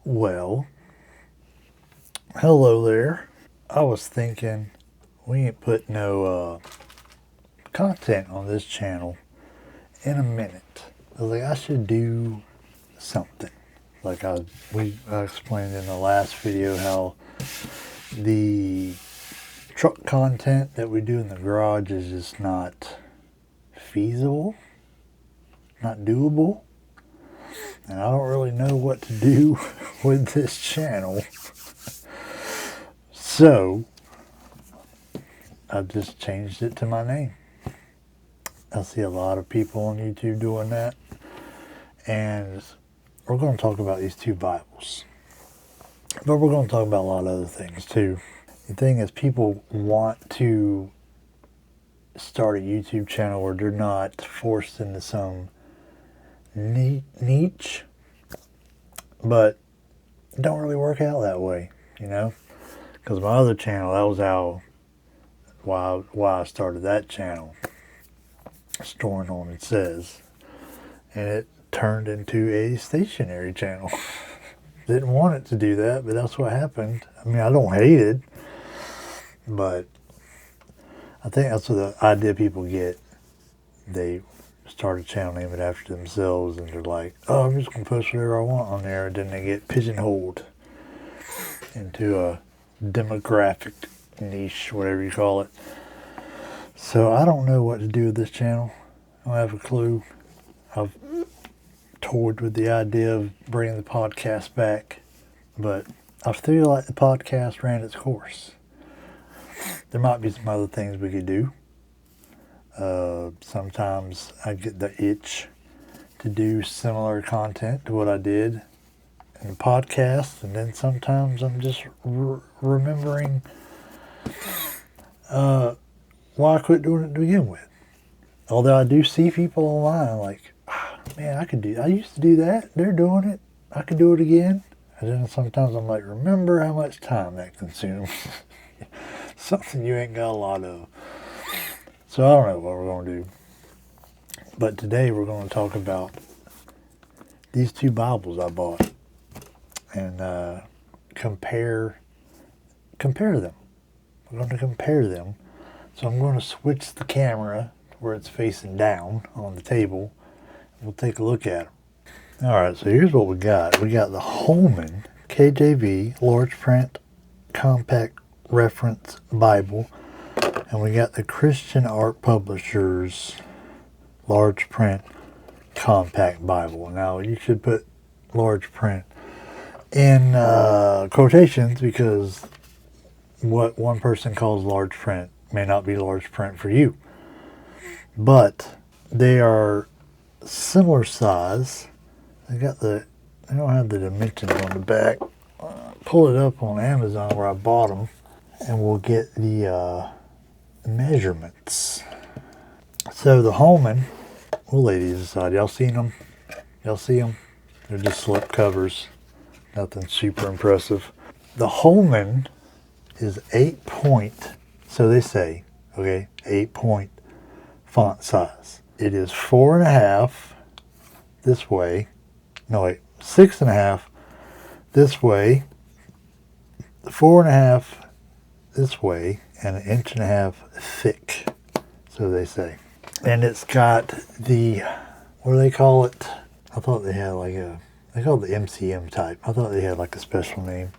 Well, hello there. I was thinking we ain't put no content on this channel in a minute. I was like, I should do something. Like I explained in the last video how the truck content that we do in the garage is just not feasible, not doable. And I don't really know what to do with this channel. So, I've just changed it to my name. I see a lot of people on YouTube doing that. And we're going to talk about these two Bibles. But we're going to talk about a lot of other things too. The thing is, people want to start a YouTube channel where they're not forced into some niche, but it don't really work out that way, you know? Because my other channel, that was why I started that channel, Storing On It Says, and it turned into a stationary channel. Didn't want it to do that, but that's what happened. I mean, I don't hate it, but I think that's what the idea people get. They start a channel, name it after themselves, and they're like, oh, I'm just going to post whatever I want on there, and then they get pigeonholed into a demographic niche, whatever you call it. So I don't know what to do with this channel. I don't have a clue. I've toyed with the idea of bringing the podcast back, but I feel like the podcast ran its course. There might be some other things we could do. Sometimes I get the itch to do similar content to what I did in the podcast, and then sometimes I'm just remembering why I quit doing it to begin with. Although I do see people online like, man, I used to do that. They're doing it. I could do it again. And then sometimes I'm like, remember how much time that consumes. Something you ain't got a lot of. So I don't know what we're going to do. But today we're going to talk about these two Bibles I bought and compare them. We're going to compare them. So I'm going to switch the camera to where it's facing down on the table. We'll take a look at them. All right, so here's what we got. We got the Holman KJV Large Print Compact Reference Bible. And we got the Christian Art Publishers Large Print Compact Bible. Now, you should put large print in quotations, because what one person calls large print may not be large print for you. But they are similar size. They don't have the dimensions on the back. Pull it up on Amazon where I bought them, and we'll get the measurements. So the Holman, we'll lay these aside. Y'all seen them? Y'all see them? They're just slip covers. Nothing super impressive. The Holman is 8 point, so they say, okay, 8 point font size. It is 4.5 this way. No, wait, 6.5 this way, 4.5 this way, and 1.5 inches thick, so they say. And it's got the, what do they call it? I thought they had they call it the MCM type. I thought they had like a special name.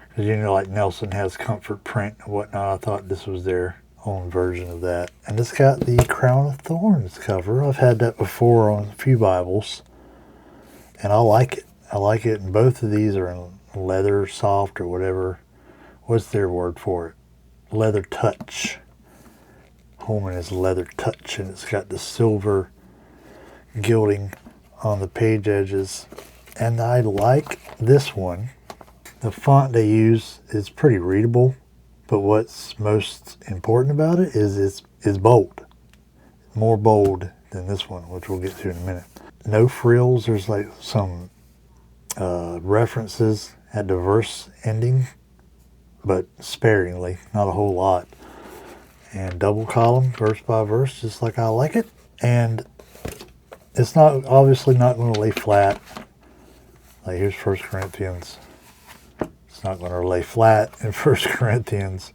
Because you know, like Nelson has comfort print and whatnot. I thought this was their own version of that. And it's got the Crown of Thorns cover. I've had that before on a few Bibles. And I like it. I like it. And both of these are in leather soft or whatever. What's their word for it? Leather touch. Holman is leather touch, and it's got the silver gilding on the page edges. And I like this one. The font they use is pretty readable, but what's most important about it is it's bold. More bold than this one, which we'll get to in a minute. No frills. There's like some references at the verse ending, but sparingly, not a whole lot. And double column, verse by verse, just like I like it. And it's not obviously not going to lay flat. Like here's 1 Corinthians. It's not going to lay flat in 1 Corinthians.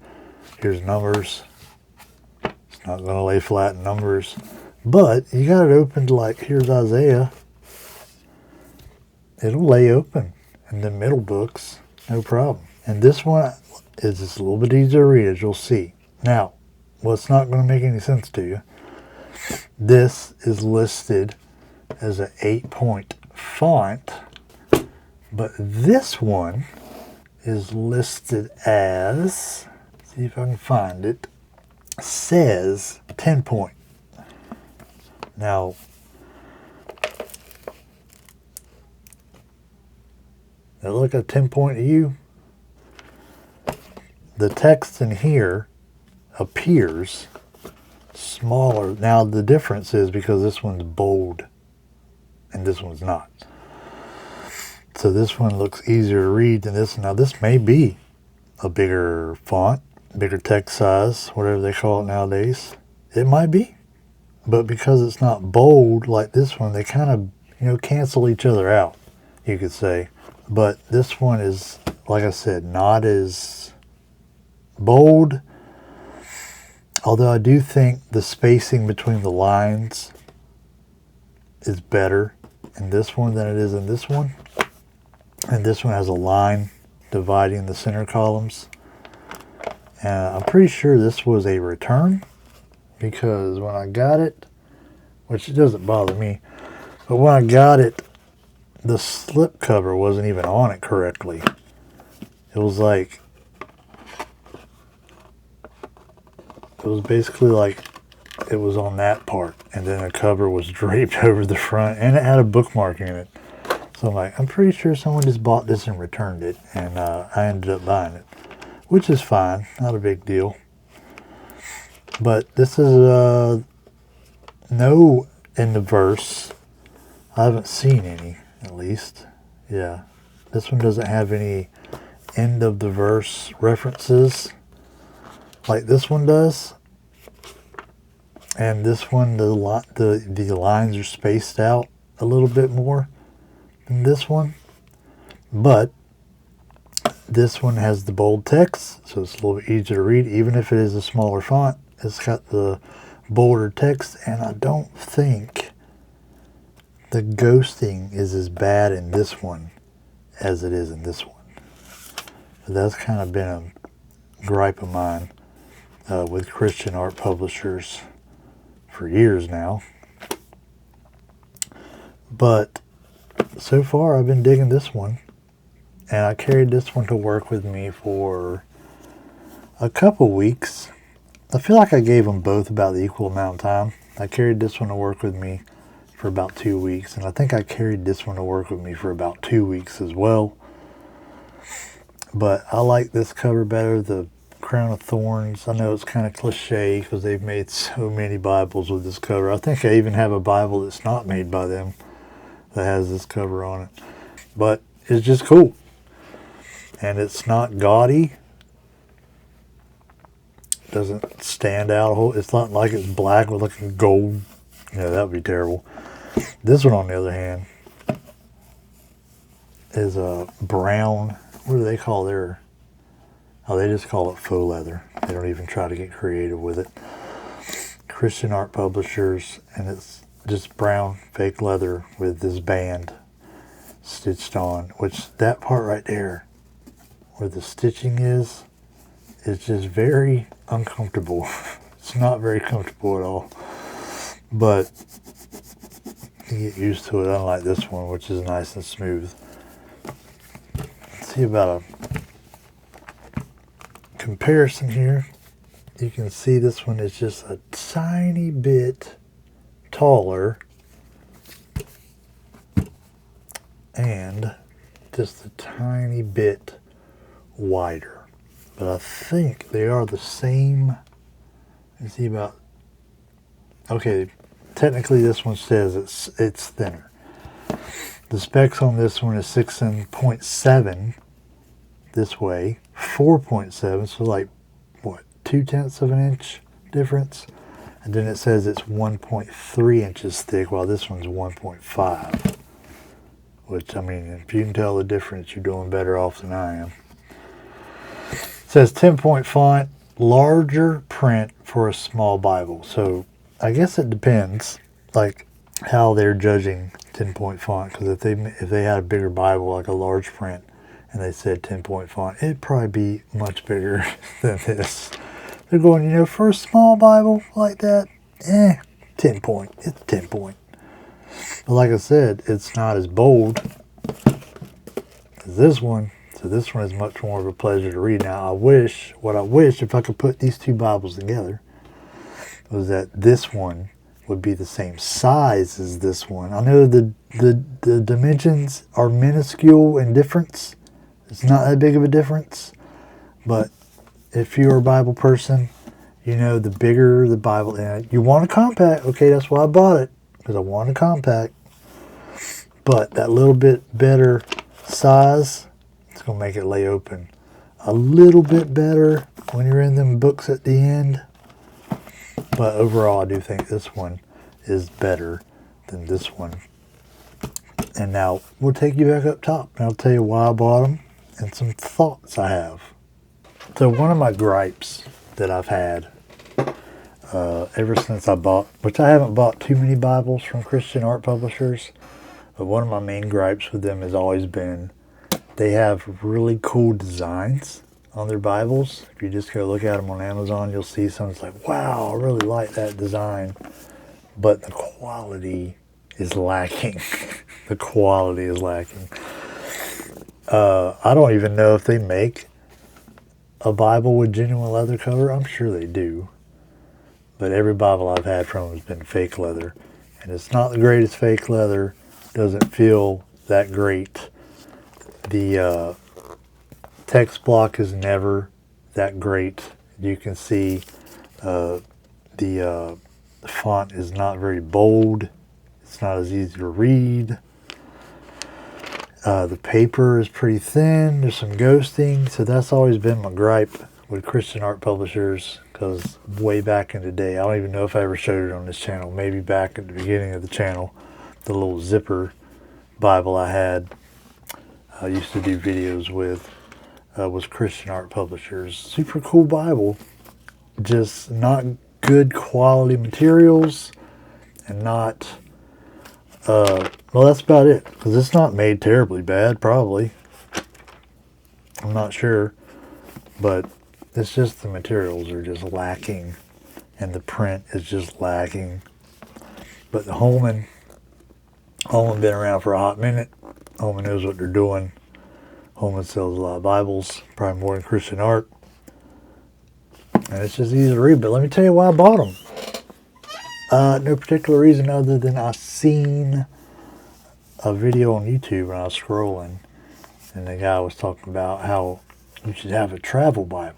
Here's Numbers. It's not going to lay flat in Numbers. But you got it open to like, here's Isaiah. It'll lay open in the middle books. No problem. And this one is just a little bit easier to read, as you'll see. Now, what's not going to make any sense to you, this is listed as an 8-point font, but this one is listed as, see if I can find it, says 10-point. Now, does it look at 10-point to you? The text in here appears smaller. Now the difference is because this one's bold and this one's not. So this one looks easier to read than this. Now this may be a bigger font, bigger text size, whatever they call it nowadays. It might be. But because it's not bold like this one, they kind of, cancel each other out, you could say. But this one is, like I said, not as bold. Although I do think the spacing between the lines is better in this one than it is in this one. And this one has a line dividing the center columns. And I'm pretty sure this was a return, because when I got it, which it doesn't bother me, but when I got it, the slip cover wasn't even on it correctly. It was like, it was basically like it was on that part, and then the cover was draped over the front, and it had a bookmark in it. So I'm like, I'm pretty sure someone just bought this and returned it, and I ended up buying it, which is fine, not a big deal. But this is no end of verse. I haven't seen any, at least. Yeah, this one doesn't have any end of the verse references like this one does. And this one, the lines are spaced out a little bit more than this one. But this one has the bold text, so it's a little bit easier to read, even if it is a smaller font. It's got the bolder text, and I don't think the ghosting is as bad in this one as it is in this one. But that's kind of been a gripe of mine with Christian art publishers for years now. But so far I've been digging this one, and I carried this one to work with me for a couple weeks. I feel like I gave them both about the equal amount of time. I carried this one to work with me for about 2 weeks, and I think I carried this one to work with me for about 2 weeks as well. But I like this cover better, the Crown of Thorns. I know it's kind of cliche because they've made so many Bibles with this cover. I think I even have a Bible that's not made by them that has this cover on it. But it's just cool. And it's not gaudy. Doesn't stand out. It's not like it's black with like a gold. That would be terrible. This one, on the other hand, is a brown. What do they call their? Oh, they just call it faux leather. They don't even try to get creative with it. Christian art publishers, and it's just brown fake leather with this band stitched on, which that part right there where the stitching is just very uncomfortable. It's not very comfortable at all, but you get used to it, unlike this one, which is nice and smooth. Let's see about a comparison here. You can see this one is just a tiny bit taller and just a tiny bit wider. But I think they are the same. Let's see about, okay, technically this one says it's thinner. The specs on this one is 6.7 this way, 4.7, so like, what, 0.2 of an inch difference? And then it says it's 1.3 inches thick, while this one's 1.5, which, I mean, if you can tell the difference, you're doing better off than I am. It says 10-point font, larger print for a small Bible. So I guess it depends, like, how they're judging 10-point font. Because if they had a bigger Bible, like a large print, and they said 10-point font, it'd probably be much bigger than this. They're going, for a small Bible like that, 10 point. It's 10 point. But like I said, it's not as bold as this one. So this one is much more of a pleasure to read. Now, what I wish, if I could put these two Bibles together, was that this one would be the same size as this one. I know the dimensions are minuscule in difference. It's not that big of a difference. But if you're a Bible person, the bigger the Bible, and you want a compact. Okay, that's why I bought it, because I want a compact. But that little bit better size, it's going to make it lay open a little bit better when you're in them books at the end. But overall, I do think this one is better than this one. And now we'll take you back up top, and I'll tell you why I bought them and some thoughts I have. So one of my gripes that I've had ever since I bought, which I haven't bought too many Bibles from Christian art publishers, but one of my main gripes with them has always been they have really cool designs on their Bibles. If you just go look at them on Amazon, you'll see some. It's like, wow, I really like that design. But the quality is lacking. The quality is lacking. I don't even know if they make a Bible with genuine leather cover. I'm sure they do. But every Bible I've had from them has been fake leather. And it's not the greatest fake leather. Doesn't feel that great. The text block is never that great. You can see the font is not very bold. It's not as easy to read. The paper is pretty thin. There's some ghosting. So that's always been my gripe with Christian art publishers, because way back in the day, I don't even know if I ever showed it on this channel. Maybe back at the beginning of the channel, the little zipper Bible I had, I used to do videos with, was Christian art publishers. Super cool Bible, just not good quality materials, and not, well, that's about it, because it's not made terribly bad, probably. I'm not sure, but it's just the materials are just lacking, and the print is just lacking. But the Holman been around for a hot minute. Holman knows what they're doing. Holman sells a lot of Bibles, probably more than Christian art. And it's just easy to read. But let me tell you why I bought them. No particular reason other than I seen a video on YouTube when I was scrolling, and the guy was talking about how you should have a travel Bible.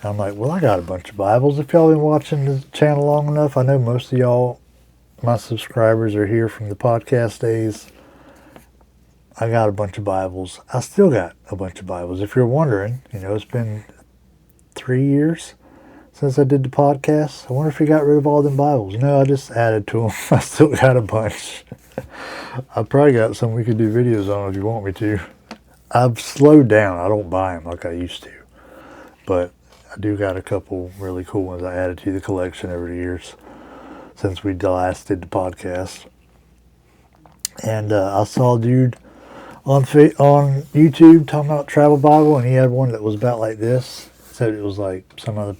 And I'm like, well, I got a bunch of Bibles. If y'all been watching the channel long enough, I know most of y'all, my subscribers, are here from the podcast days. I got a bunch of Bibles. I still got a bunch of Bibles. If you're wondering, it's been 3 years since I did the podcast. I wonder if he got rid of all them Bibles. No, I just added to them. I still got a bunch. I probably got some we could do videos on if you want me to. I've slowed down. I don't buy them like I used to. But I do got a couple really cool ones I added to the collection over the years since we last did the podcast. And I saw a dude on YouTube talking about travel Bible, and he had one that was about like this. Said it was like some other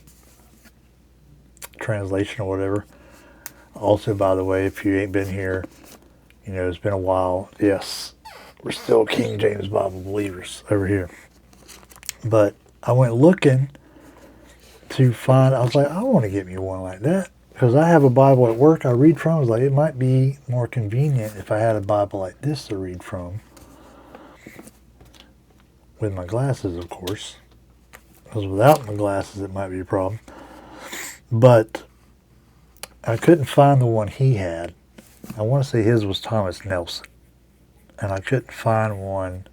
translation or whatever. Also, by the way, if you ain't been here, it's been a while. Yes, we're still King James Bible believers over here. But I went looking to find, I was like, I want to get me one like that, because I have a Bible at work I read from. I was like, it might be more convenient if I had a Bible like this to read from. With my glasses, of course. Because without my glasses, it might be a problem. But I couldn't find the one he had. I want to say his was Thomas Nelson. And I couldn't find one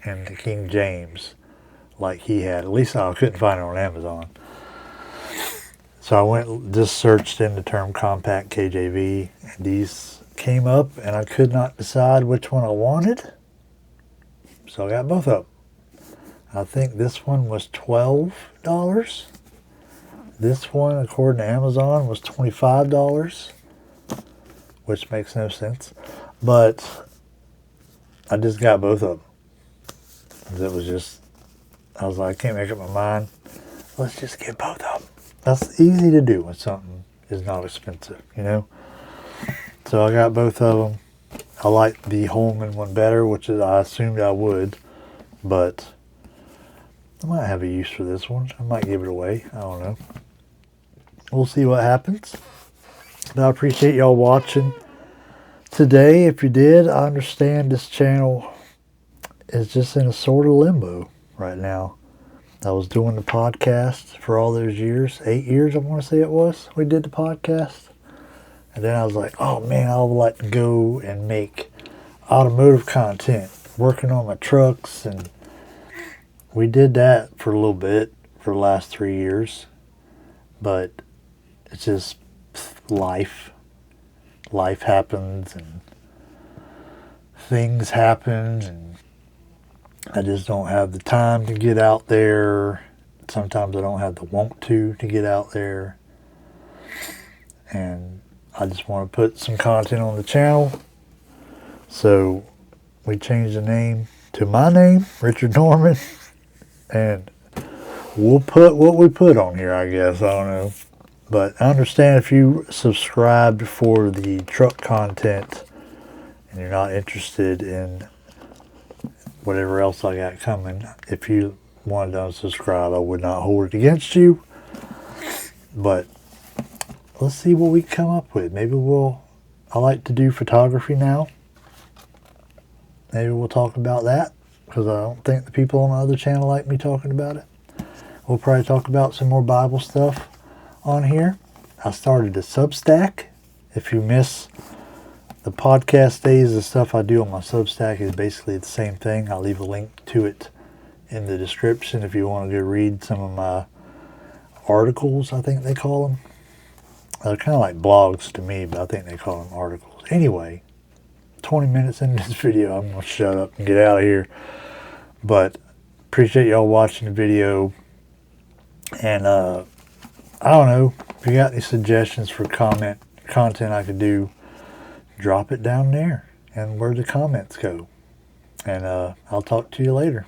in the King James like he had. At least I couldn't find it on Amazon. So I just searched in the term compact KJV. And these came up and I could not decide which one I wanted. So I got both of them. I think this one was $12. This one, according to Amazon, was $25, which makes no sense. But I just got both of them. It was just, I was like, I can't make up my mind. Let's just get both of them. That's easy to do when something is not expensive, you know? So I got both of them. I like the Holman one better, which is, I assumed I would, but I might have a use for this one. I might give it away. I don't know. We'll see what happens. But I appreciate y'all watching today. If you did, I understand this channel is just in a sort of limbo right now. I was doing the podcast for all those years, 8 years I want to say it was, we did the podcast. And then I was like, oh man, I would like to go and make automotive content, working on my trucks. And we did that for a little bit for the last 3 years. But it's just life. Life happens and things happen, and I just don't have the time to get out there. Sometimes I don't have the want to get out there. And I just want to put some content on the channel. So we changed the name to my name, Richard Norman. And we'll put what we put on here, I guess. I don't know. But I understand if you subscribed for the truck content and you're not interested in whatever else I got coming, if you wanted to unsubscribe, I would not hold it against you. But let's see what we come up with. Maybe I like to do photography now. Maybe we'll talk about that, because I don't think the people on my other channel like me talking about it. We'll probably talk about some more Bible stuff on here. I started a Substack. If you miss the podcast days, the stuff I do on my Substack is basically the same thing. I'll leave a link to it in the description if you want to go read some of my articles, I think they call them. They're kind of like blogs to me, but I think they call them articles. Anyway, 20 minutes into this video, I'm going to shut up and get out of here. But appreciate y'all watching the video. And I don't know, if you got any suggestions for content I could do, drop it down there and where the comments go. And I'll talk to you later.